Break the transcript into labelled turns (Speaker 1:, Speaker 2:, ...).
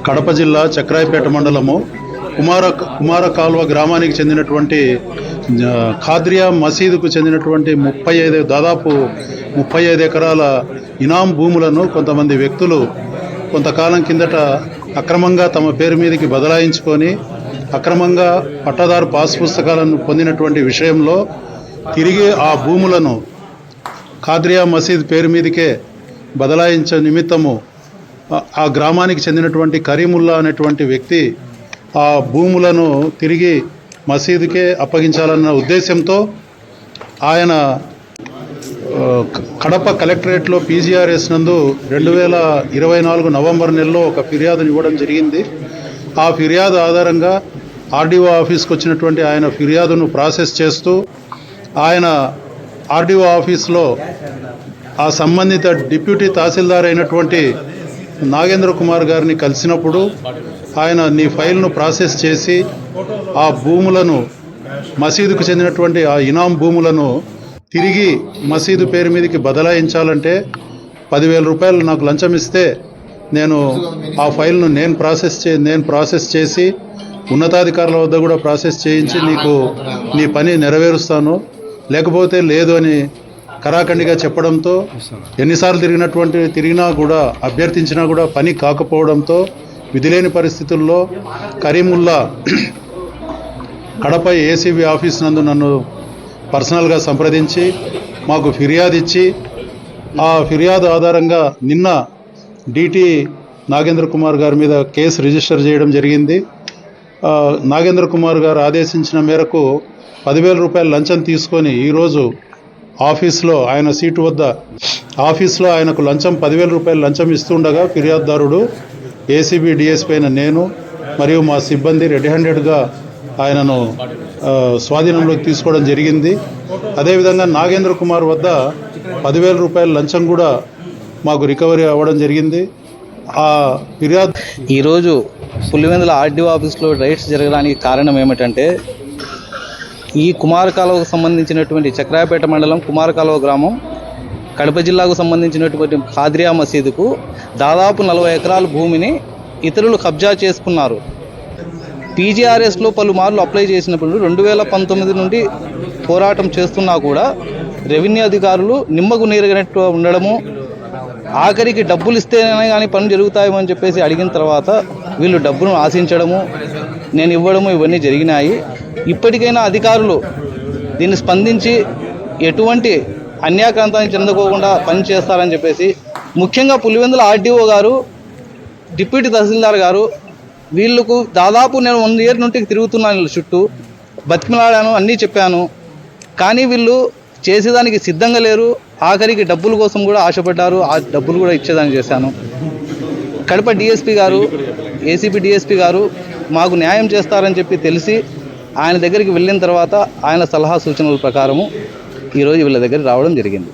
Speaker 1: కడప జిల్లా చక్రాయపేట మండలము కుమార కాల్వ గ్రామానికి చెందినటువంటి ఖాద్రియా మసీదుకు చెందినటువంటి దాదాపు 35 ఎకరాల ఇనాం భూములను కొంతమంది వ్యక్తులు కొంతకాలం కిందట అక్రమంగా తమ పేరు మీదకి బదలాయించుకొని అక్రమంగా పట్టాదారు పాస్ పుస్తకాలను పొందినటువంటి విషయంలో తిరిగి ఆ భూములను ఖాద్రియా మసీద్ పేరు మీదకే బదలాయించే నిమిత్తము ఆ గ్రామానికి చెందినటువంటి కరీముల్లా అనేటువంటి వ్యక్తి ఆ భూములను తిరిగి మసీదుకే అప్పగించాలన్న ఉద్దేశంతో ఆయన కడప కలెక్టరేట్లో పీజీఆర్ఎస్ నందు 2024 నవంబర్ నెలలో ఒక ఫిర్యాదును ఇవ్వడం జరిగింది. ఆ ఫిర్యాదు ఆధారంగా ఆర్డీఓ ఆఫీస్కి వచ్చినటువంటి ఆయన ఫిర్యాదును ప్రాసెస్ చేస్తూ ఆయన ఆర్డీఓ ఆఫీస్లో ఆ సంబంధిత డిప్యూటీ తహసీల్దార్ అయినటువంటి నాగేంద్ర కుమార్ గారిని కలిసినప్పుడు ఆయన నీ ఫైల్ను ప్రాసెస్ చేసి ఆ భూములను మసీదుకు చెందినటువంటి ఆ ఇనాం భూములను తిరిగి మసీదు పేరు మీదకి బదలాయించాలంటే 10,000 రూపాయలు నాకు లంచం ఇస్తే నేను ఆ ఫైల్ను నేను ప్రాసెస్ చేసి ఉన్నతాధికారుల వద్ద కూడా ప్రాసెస్ చేయించి నీకు నీ పని నెరవేరుస్తాను, లేకపోతే లేదు అని కరాఖండిగా చెప్పడంతో ఎన్నిసార్లు తిరిగినా కూడా అభ్యర్థించినా కూడా పని కాకపోవడంతో విధిలేని పరిస్థితుల్లో కరీముల్లా కడప ఏసీబీ ఆఫీస్ నందు నన్ను పర్సనల్గా సంప్రదించి మాకు ఫిర్యాదు ఇచ్చి ఆ ఫిర్యాదు ఆధారంగా నిన్న డిటి నాగేంద్ర కుమార్ గారి మీద కేసు రిజిస్టర్ చేయడం జరిగింది. నాగేంద్ర కుమార్ గారు ఆదేశించిన మేరకు 10,000 రూపాయలు లంచం తీసుకొని ఈరోజు ఆఫీస్లో ఆయన సీటు వద్ద ఆఫీస్లో ఆయనకు లంచం 10,000 రూపాయలు లంచం ఇస్తుండగా ఫిర్యాదుదారుడు ఏసీబీ డిఎస్పీ అయిన నేను మరియు మా సిబ్బంది రెడీ హ్యాండెడ్గా ఆయనను స్వాధీనంలోకి తీసుకోవడం జరిగింది. అదేవిధంగా నాగేంద్ర కుమార్ వద్ద 10,000 రూపాయల లంచం కూడా మాకు రికవరీ అవ్వడం జరిగింది. ఆ ఫిర్యాదు
Speaker 2: ఈరోజు పులివెందుల ఆర్డీఓ ఆఫీస్లో రైడ్స్ జరగడానికి కారణం ఏమిటంటే ఈ కుమార కాలువకు సంబంధించినటువంటి చక్రాయపేట మండలం కుమార కాలువ గ్రామం కడప జిల్లాకు సంబంధించినటువంటి ఖాద్రియా మసీదుకు దాదాపు 40 ఎకరాల భూమిని ఇతరులు కబ్జా చేసుకున్నారు. పీజీఆర్ఎస్లో పలుమార్లు అప్లై చేసినప్పుడు 2019 నుండి పోరాటం చేస్తున్నా కూడా రెవెన్యూ అధికారులు నిమ్మకు నీరుగానట్టు ఉండడము, ఆఖరికి డబ్బులు ఇస్తేనే కానీ పనులు జరుగుతాయని చెప్పేసి అడిగిన తర్వాత వీళ్ళు డబ్బును ఆశించడము, నేను ఇవ్వడము ఇవన్నీ జరిగినాయి. ఇప్పటికైనా అధికారులు దీన్ని స్పందించి ఎటువంటి అన్యాక్రాంతానికి చెందుకోకుండా పని చేస్తారని చెప్పేసి, ముఖ్యంగా పులివెందుల ఆర్డీఓ గారు, డిప్యూటీ తహసీల్దార్ గారు వీళ్ళకు దాదాపు నేను 1 ఇయర్ నుండి తిరుగుతున్నాను, వీళ్ళ చుట్టూ బతిమలాడాను, అన్నీ చెప్పాను, కానీ వీళ్ళు చేసేదానికి సిద్ధంగా లేరు. ఆఖరికి డబ్బుల కోసం కూడా ఆశపడ్డారు, ఆ డబ్బులు కూడా ఇచ్చేదాన్ని చేశాను. కడప డిఎస్పీ గారు, ఏసీబీ డిఎస్పీ గారు మాకు న్యాయం చేస్తారని చెప్పి తెలిసి ఆయన దగ్గరికి వెళ్ళిన తర్వాత ఆయన సలహా సూచనల ప్రకారము ఈరోజు వీళ్ళ దగ్గర రావడం జరిగింది.